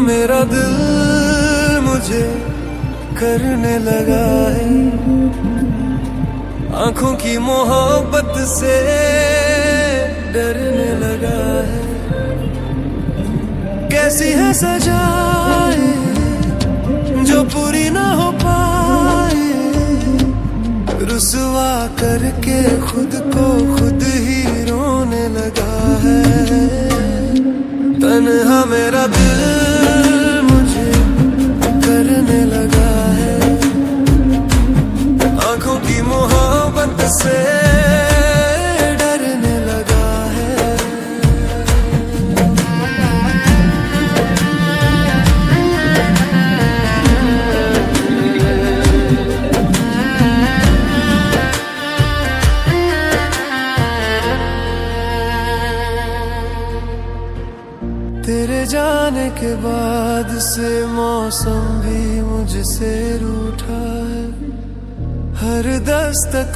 मेरा दिल मुझे करने लगा है, आंखों की मोहब्बत से डरने लगा है। कैसी है सजाए जो पूरी ना हो पाए, रुसवा करके खुद को खुद ही रोने लगा है। तन्हा मेरा दिल मुझे करने लगा है, आंखों की मोहब्बत से डरने लगा है। तेरे जाने के बाद से मौसम भी मुझसे रूठा है, हर दस्तक